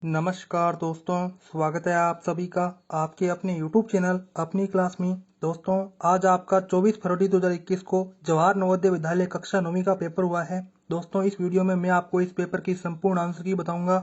नमस्कार दोस्तों, स्वागत है आप सभी का आपके अपने YouTube चैनल अपनी क्लास में। दोस्तों, आज आपका 24 फरवरी 2021 को जवाहर नवोदय विद्यालय कक्षा 9वीं का पेपर हुआ है। दोस्तों, इस वीडियो में मैं आपको इस पेपर की संपूर्ण आंसर की बताऊंगा।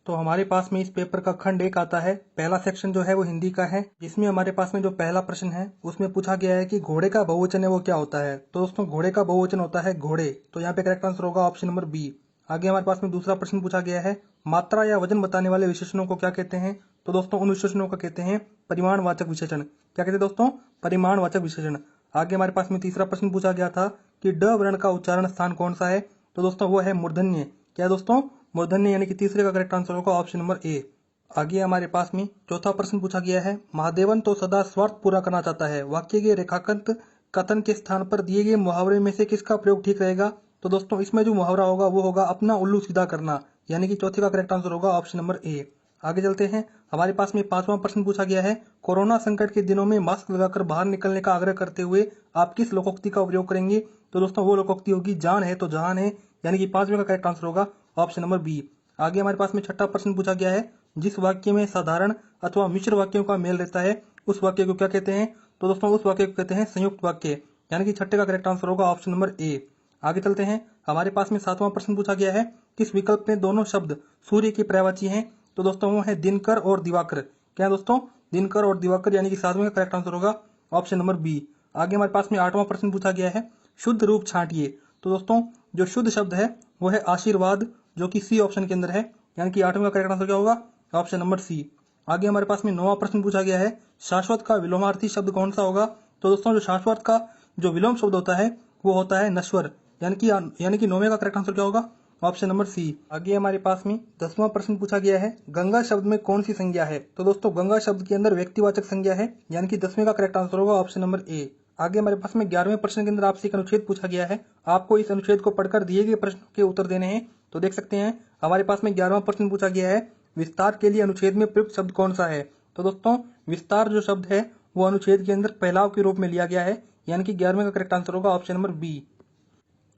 तो हमारे पास में इस पेपर का खंड 1 आता है। पहला सेक्शन जो है वो हिंदी का है, जिसमें हमारे पास में जो पहला प्रश्न है उसमें पूछा गया है कि घोड़े का बहुवचन है वो क्या होता है। तो दोस्तों, घोड़े का बहुवचन होता है घोड़े। तो यहाँ पे करेक्ट आंसर होगा ऑप्शन नंबर बी। आगे हमारे पास में दूसरा प्रश्न पूछा गया है, मात्रा या वजन बताने वाले विशेषणों को क्या कहते हैं। तो दोस्तों, उन विशेषणों को कहते हैं परिमाणवाचक विशेषण। क्या कहते हैं दोस्तों? परिमाणवाचक विशेषण। आगे हमारे पास में तीसरा प्रश्न पूछा गया था कि ड वर्ण का उच्चारण स्थान कौन सा है। तो दोस्तों, वो है मूर्धन्य। क्या है दोस्तों? मूर्धन्य, यानी कि तीसरे का करेक्ट आंसर होगा ऑप्शन नंबर ए। आगे हमारे पास में चौथा प्रश्न पूछा गया है, महादेवन तो सदा स्वार्थ पूरा करना चाहता है, वाक्य के रेखांकित कथन के स्थान पर दिए गए मुहावरे में से किसका प्रयोग ठीक रहेगा। तो दोस्तों, इसमें जो मुहावरा होगा वो होगा अपना उल्लू सीधा करना, यानी कि चौथे का करेक्ट आंसर होगा ऑप्शन नंबर ए। आगे चलते हैं। हमारे पास में पांचवा प्रश्न पूछा गया है, कोरोना संकट के दिनों में मास्क लगाकर बाहर निकलने का आग्रह करते हुए आप किस लोकोक्ति का उपयोग करेंगे। तो दोस्तों, वो लोकोक्ति होगी जान है तो जहान है, यानी कि पांचवे का करेक्ट आंसर होगा ऑप्शन नंबर बी। आगे हमारे पास में छठा प्रश्न पूछा गया है, जिस वाक्य में साधारण अथवा मिश्र वाक्यों का मेल रहता है उस वाक्य को क्या कहते हैं। तो दोस्तों, उस वाक्य को कहते हैं संयुक्त वाक्य, यानी कि छठे का करेक्ट आंसर होगा ऑप्शन नंबर ए। आगे चलते हैं। हमारे पास में सातवां प्रश्न पूछा गया है, किस विकल्प में दोनों शब्द सूर्य के पर्यायवाची हैं। तो दोस्तों, वो है दिनकर और दिवाकर। क्या है दोस्तों? दिनकर और दिवाकर, यानी कि सातवें का करेक्ट आंसर होगा ऑप्शन नंबर बी। आगे हमारे पास में आठवां प्रश्न पूछा गया है, शुद्ध रूप छांटिए। तो दोस्तों, जो शुद्ध शब्द है वो है आशीर्वाद, जो कि सी ऑप्शन के अंदर है, यानी कि आठवें का करेक्ट आंसर क्या होगा ऑप्शन नंबर सी। आगे हमारे पास में नौवां प्रश्न पूछा गया है, शाश्वत का विलोमार्थी शब्द कौन सा होगा। तो दोस्तों, जो शाश्वत का जो विलोम शब्द होता है वो होता है नश्वर, यानी कि नौवें का करेक्ट आंसर क्या होगा ऑप्शन नंबर सी। आगे हमारे पास में 10वां प्रश्न पूछा गया है, गंगा शब्द में कौन सी संज्ञा है। तो दोस्तों, गंगा शब्द के अंदर व्यक्तिवाचक संज्ञा है, यानी कि 10वें का करेक्ट आंसर होगा ऑप्शन नंबर ए। आगे हमारे पास में 11वें प्रश्न के अंदर आपसे एक अनुच्छेद पूछा गया है, आपको इस अनुच्छेद को पढ़कर दिए गए प्रश्न के उत्तर देने हैं। तो देख सकते हैं हमारे पास में 11वां प्रश्न पूछा गया है, विस्तार के लिए अनुच्छेद में प्रयुक्त शब्द कौन सा है। तो दोस्तों, विस्तार जो शब्द है वो अनुच्छेद के अंदर फैलाव के रूप में लिया गया है, यानी कि 11वें का करेक्ट आंसर होगा ऑप्शन नंबर बी।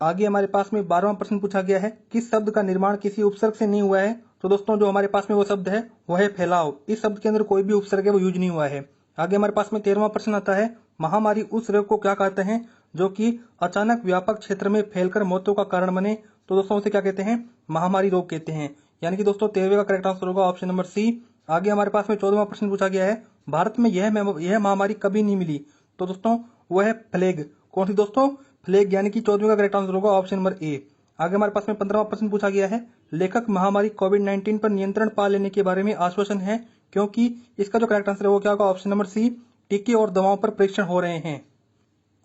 आगे हमारे पास में 12वां प्रश्न पूछा गया है, किस शब्द का निर्माण किसी उपसर्ग से नहीं हुआ है। तो दोस्तों, जो हमारे पास में वो शब्द है वो है फैलाव। इस शब्द के अंदर कोई भी उपसर्ग है वो यूज नहीं हुआ है। आगे हमारे पास में 13वां प्रश्न आता है, महामारी उस रोग को क्या कहते हैं जो कि अचानक व्यापक क्षेत्र में फैलकर मौतों का कारण बने। तो दोस्तों, उसे क्या कहते हैं? महामारी रोग कहते हैं, यानी कि दोस्तों 13वें का करेक्ट आंसर होगा ऑप्शन नंबर सी। आगे हमारे पास में 14वां प्रश्न पूछा गया है, भारत में यह महामारी कभी नहीं मिली। तो दोस्तों, वो है प्लेग। कौन सी दोस्तों? प्लेग, यानी कि 14वें का करेक्ट आंसर होगा ऑप्शन नंबर ए। आगे हमारे पास में 15वां प्रश्न पूछा गया है, लेखक महामारी कोविड-19 पर नियंत्रण पा लेने के बारे में आश्वासन है, क्योंकि इसका जो करेक्ट आंसर है वो क्या होगा ऑप्शन नंबर सी, टीके और दवाओं पर परीक्षण हो रहे हैं।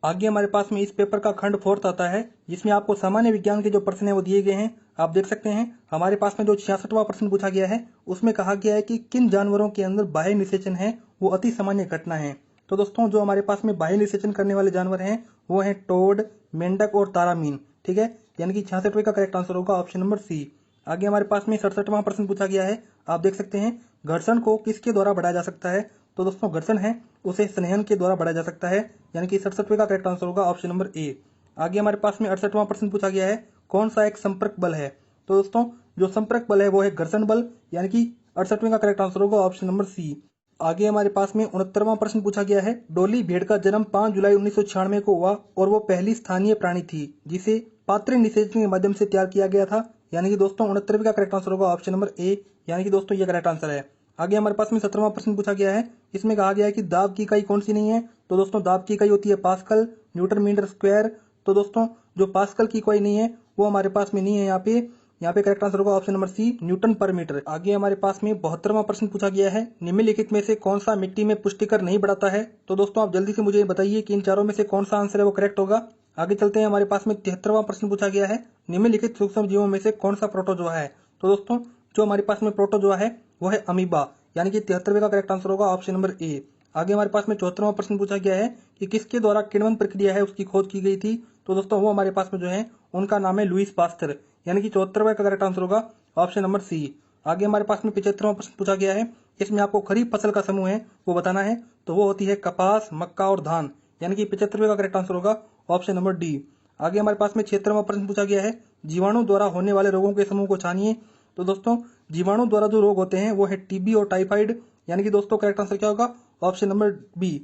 आगे हमारे पास में इस पेपर का खंड 4 आता है, जिसमें आपको सामान्य विज्ञान के जो प्रश्न है वो दिए गए हैं। आप देख सकते हैं हमारे पास में जो 66वां प्रश्न पूछा गया है उसमें कहा गया है कि किन जानवरों के अंदर बाह्य निषेचन है वो अति सामान्य घटना है। तो दोस्तों, जो हमारे पास में बाह्य निषेचन करने वाले जानवर हैं वो है टोड, मेंढक और तारामीन। ठीक है, यानी कि 66वें का करेक्ट आंसर होगा ऑप्शन नंबर सी। आगे हमारे पास में 67वां प्रश्न पूछा गया है, आप देख सकते हैं घर्षण को किसके द्वारा बढ़ाया जा सकता है। तो दोस्तों, घर्षण है उसे स्नेहन के द्वारा बढ़ाया जा सकता है, यानी कि 67वें का करेक्ट आंसर होगा ऑप्शन नंबर ए। आगे हमारे पास में 68वां प्रश्न पूछा गया है, कौन सा एक संपर्क बल है। तो दोस्तों, जो संपर्क बल है वो है घर्षण बल, यानी कि 68वें का करेक्ट आंसर होगा ऑप्शन नंबर सी। आगे हमारे पास में 69वां प्रश्न पूछा गया है, डोली भेड़ का जन्म 5 जुलाई 1996 को हुआ और वो पहली स्थानीय प्राणी थी जिसे पात्रे निषेचन के माध्यम से तैयार किया गया था, यानी कि दोस्तों 69वें का करेक्ट आंसर होगा ऑप्शन नंबर ए, यानी कि दोस्तों ये करेक्ट आंसर है। आगे हमारे पास में 17वां प्रश्न पूछा गया है, इसमें कहा गया है कि दाब की इकाई कौन सी नहीं है। तो दोस्तों, दाब की इकाई होती है पास्कल, न्यूटन मीटर स्क्वायर। तो दोस्तों, जो पास्कल की इकाई नहीं है वो हमारे पास में नहीं है। यहाँ पे करेक्ट आंसर होगा ऑप्शन नंबर सी, न्यूटन पर मीटर। आगे हमारे पास में 72वां प्रश्न पूछा गया है, निम्नलिखित में से कौन सा मिट्टी में पुष्टिकर नहीं बढ़ाता है। तो दोस्तों, आप जल्दी से मुझे बताइए कि इन चारों में से कौन सा आंसर है वो करेक्ट होगा। आगे चलते हैं। हमारे पास में 73वां प्रश्न पूछा गया है, निम्नलिखित सूक्ष्म जीवों में से कौन सा प्रोटोजोआ है। तो दोस्तों, जो हमारे पास में प्रोटोजोआ है वो है अमीबा, यानी कि 73वें का करेक्ट आंसर होगा ऑप्शन नंबर ए। आगे हमारे पास में 74वां प्रश्न पूछा गया है कि किसके द्वारा किण्वन प्रक्रिया है उसकी खोज की गई थी। तो दोस्तों, वो हमारे पास में जो है उनका नाम है लुईस पास्तर, यानी कि 74वें का करेक्ट आंसर होगा ऑप्शन नंबर सी। आगे हमारे पास में 75वां प्रश्न पूछा गया है, इसमें आपको खरीफ फसल का समूह है वो बताना है। तो वो होती है कपास, मक्का और धान, यानी कि 75वें का करेक्ट आंसर होगा ऑप्शन नंबर डी। आगे हमारे पास में 76वां प्रश्न पूछा गया है, जीवाणु द्वारा होने वाले रोगों के समूह को छानिए। तो दोस्तों, जीवाणु द्वारा जो रोग होते हैं वो है टीबी और टाइफाइड, यानी कि दोस्तों करेक्ट आंसर क्या होगा? Option number B.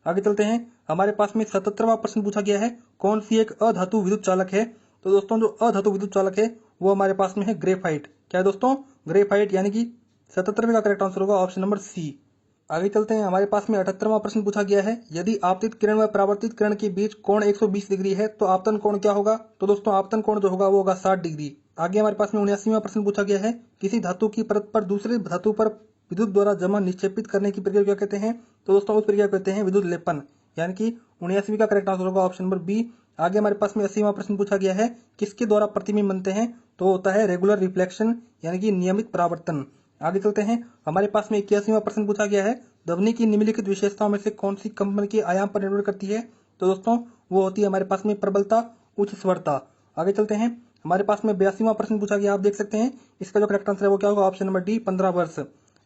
आगे चलते हैं, हमारे पास में 77वां प्रश्न पूछा गया है, कौन सी एक अधातु विद्युत चालक है? तो दोस्तों जो अधातु विद्युत चालक है वो हमारे पास में है ग्रेफाइट। क्या है दोस्तों? ग्रेफाइट, यानी कि 77वें का करेक्ट आंसर होगा ऑप्शन नंबर सी। आगे चलते हैं, हमारे पास में 78वां प्रश्न पूछा गया है, यदि आपतित किरण व परावर्तित किरण के बीच कोण 120 डिग्री है तो आपतन कोण क्या होगा? तो दोस्तों आपतन कोण जो होगा वो होगा 60 डिग्री। आगे हमारे पास में 79वां प्रश्न पूछा गया है, किसी धातु की परत पर दूसरे धातु पर विद्युत द्वारा जमा निक्षेपित करने की प्रक्रिया क्या कहते हैं? तो दोस्तों उस प्रक्रिया कहते हैं विद्युत लेपन, यानी कि 79वीं का करेक्ट आंसर होगा ऑप्शन नंबर बी। आगे हमारे पास में 80वां प्रश्न पूछा गया है, किसके द्वारा प्रतिबिंब बनते हैं? तो होता है रेगुलर रिफ्लेक्शन, यानी कि नियमित परावर्तन। आगे चलते हैं, हमारे पास में 81वां प्रश्न पूछा गया है, ध्वनि की निम्नलिखित विशेषताओं में से कौन सी कंपन के आयाम पर निर्भर करती है? तो दोस्तों वो होती है हमारे पास में प्रबलता, उच्च स्वरता। आगे चलते हैं, हमारे पास में 82वां प्रश्न पूछा गया, आप देख सकते हैं इसका जो करेक्ट आंसर है वो क्या होगा? ऑप्शन नंबर डी 15 वर्ष।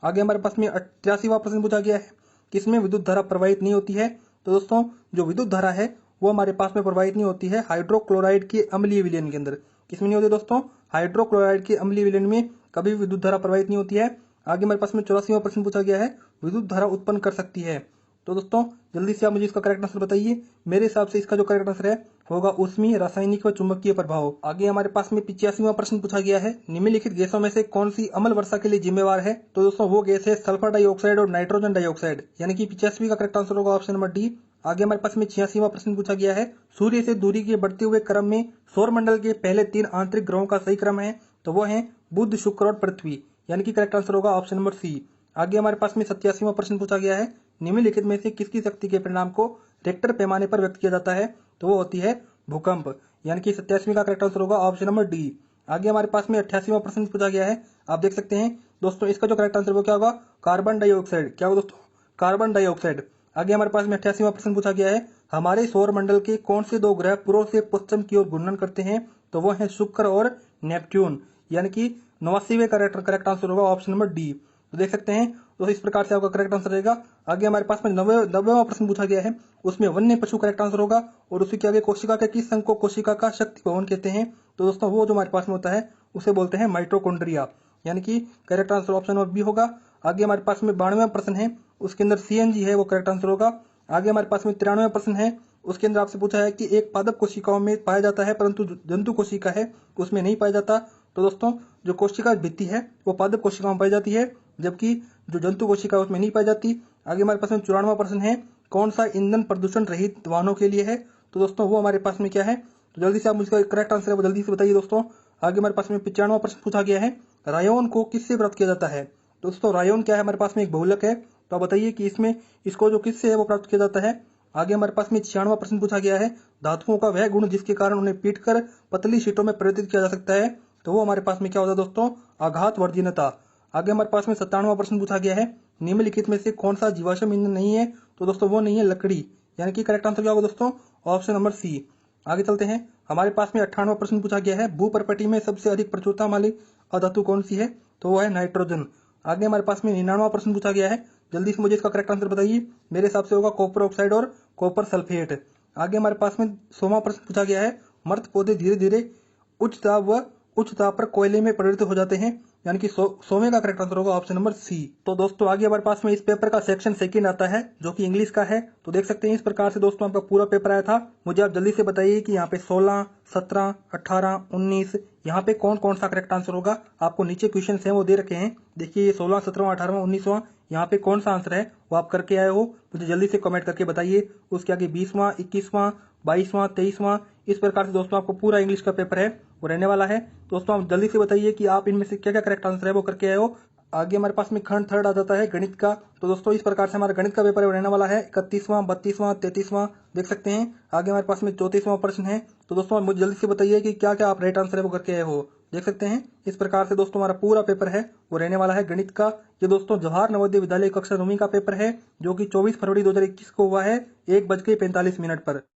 आगे हमारे पास में 83वां प्रश्न पूछा गया है, किसमें विद्युत धारा प्रवाहित नहीं होती है? तो दोस्तों जो विद्युत धारा है वो हमारे पास में प्रवाहित नहीं होती है हाइड्रोक्लोराइड के अम्लीय विलयन के अंदर। किसमें नहीं होती है दोस्तों? हाइड्रोक्लोराइड के अम्लीय विलयन में कभी भी विद्युत धारा प्रवाहित नहीं होती है। आगे हमारे पास में 84वां प्रश्न पूछा गया है, विद्युत धारा उत्पन्न कर सकती है? तो दोस्तों जल्दी से आप मुझे इसका करेक्ट आंसर बताइए। मेरे हिसाब से इसका जो करेक्ट आंसर है होगा ऊष्मीय, रासायनिक व चुंबकीय प्रभाव। आगे हमारे पास में 85वां प्रश्न पूछा गया है, निम्नलिखित गैसों में से कौन सी अम्ल वर्षा के लिए जिम्मेवार है? तो दोस्तों वो गैस है सल्फर डाइऑक्साइड और नाइट्रोजन डाइऑक्साइड, यानी कि 85 का करेक्ट आंसर होगा ऑप्शन नंबर डी। आगे हमारे पास में 86वां प्रश्न पूछा गया है, सूर्य से दूरी के बढ़ते हुए क्रम में सौर मंडल के पहले 3 आंतरिक ग्रहों का सही क्रम है? तो वो है बुध, शुक्र और पृथ्वी, यानी कि करेक्ट आंसर होगा ऑप्शन नंबर सी। आगे हमारे पास में 87वां प्रश्न पूछा गया है, निम्नलिखित में से किसकी शक्ति के परिणाम को रिक्टर पैमाने पर व्यक्त किया जाता है? तो वो होती है भूकंप, यानी कि 87 का करेक्ट आंसर होगा ऑप्शन नंबर डी। आगे हमारे पास में 88वां प्रश्न पूछा गया है, आप देख सकते हैं दोस्तों इसका जो करेक्ट आंसर वो क्या होगा? Carbon dioxide. क्या होगा दोस्तों? Carbon dioxide. आगे हमारे पास में 88वां प्रश्न पूछा गया है, हमारे सौर मंडल के कौन से 2 ग्रह पूर्व से पश्चिम की ओर घूर्णन करते हैं? तो वो है शुक्र और नेपच्यून, यानी कि 89वें करेक्ट आंसर होगा ऑप्शन नंबर डी। तो देख सकते हैं तो इस प्रकार से आपका करेक्ट आंसर रहेगा। आगे हमारे पास में 90वां प्रश्न पूछा गया है, उसमें वन्य पशु करेक्ट आंसर होगा और उसी के आगे कोशिका के किस अंग को कोशिका का शक्ति भवन कहते हैं? तो दोस्तों वो जो हमारे पास में होता है उसे बोलते हैं माइटोकॉन्ड्रिया, यानी कि correct answer option number B होगा। आगे हमारे पास में 92वां प्रश्न है, उसके अंदर सीएनजी है वो करेक्ट आंसर होगा। आगे हमारे पास में 93वां प्रश्न है, उसके अंदर आपसे पूछा है कि एक पादप कोशिकाओं में पाया जाता है परंतु जंतु कोशिका है उसमें नहीं पाया जाता। तो दोस्तों जो कोशिका भित्ति है वो पादप कोशिकाओं में पाई जाती है, जबकि जो जंतु कोशिका है उसमें नहीं पाई जाती। आगे हमारे पास में 94वां प्रश्न है, कौन सा ईंधन प्रदूषण रहित वाहनों के लिए है? तो दोस्तों वो हमारे पास में क्या है? तो जल्दी से आप मुझे करेक्ट आंसर है वो जल्दी से बताइए दोस्तों। आगे हमारे पास में 95वां प्रश्न पूछा गया है, रायोन को किससे प्राप्त किया जाता है? दोस्तों रायोन क्या है? हमारे पास में एक बहुलक है, तो आप बताइए कि इसमें इसको जो किससे है वो प्राप्त किया जाता है। आगे हमारे पास में 96वां प्रश्न पूछा गया है, धातुओं का वह गुण जिसके कारण उन्हें पीटकर पतली शीटों में परिवर्तित किया जा सकता है? तो वो हमारे पास में क्या होता है दोस्तों? आघात वर्जीनता। आगे हमारे पास में 97वां प्रश्न पूछा गया है, निम्नलिखित में से कौन सा जीवाश्म ईंधन नहीं है? तो दोस्तों वो नहीं है लकड़ी, यानी कि करेक्ट आंसर क्या होगा दोस्तों? Option number C. आगे चलते हैं, हमारे पास में 98वां प्रश्न पूछा गया है, भूपर्पटी में सबसे अधिक प्रचुरता वाली अधातु कौन सी है? तो वो है नाइट्रोजन। आगे हमारे पास में 99वां प्रश्न पूछा गया है, जल्दी से मुझे इसका करेक्ट आंसर बताइए। मेरे हिसाब से होगा कॉपर ऑक्साइड और कॉपर सल्फेट। आगे हमारे पास में 100वां प्रश्न पूछा गया है, मर्त पौधे धीरे धीरे उच्च ताप पर कोयले में परिवर्तित हो जाते हैं, यानी कि 100वें का करेक्ट आंसर होगा ऑप्शन नंबर सी। तो दोस्तों आगे हमारे पास में इस पेपर का सेक्शन सेकंड आता है जो कि इंग्लिश का है। तो देख सकते हैं इस प्रकार से दोस्तों आपका पूरा पेपर आया था। मुझे आप जल्दी से बताइए कि यहाँ पे 16, 17, 18, 19 यहाँ पे कौन कौन सा करेक्ट आंसर होगा। आपको नीचे क्वेश्चन है वो दे रखे हैं, देखिए ये 16, 17, 18, 19वां यहाँ पे कौन सा आंसर है वो आप करके आए हो, मुझे जल्दी से कमेंट करके बताइए। उसके आगे 20वां, 21वां, 22वां, 23वां, इस प्रकार से दोस्तों आपको पूरा इंग्लिश का पेपर है वो रहने वाला है। दोस्तों आप जल्दी से बताइए कि आप इनमें से क्या क्या करेक्ट आंसर है वो करके आए हो। आगे हमारे पास में खंड थर्ड आ जाता है गणित का। तो दोस्तों इस प्रकार से हमारा गणित का पेपर रहने वाला है 31वां, 32वां, 33वां, देख सकते हैं। आगे हमारे पास में 34वां प्रश्न है। तो दोस्तों मुझे जल्दी से बताइए कि क्या क्या आप राइट आंसर है वो करके आए हो। देख सकते हैं इस प्रकार से दोस्तों हमारा पूरा पेपर है वो रहने वाला है गणित का। ये दोस्तों जवाहर नवोदय विद्यालय कक्षा 9वीं का पेपर है जो कि 24 फरवरी 2021 को हुआ है 1:45 पर।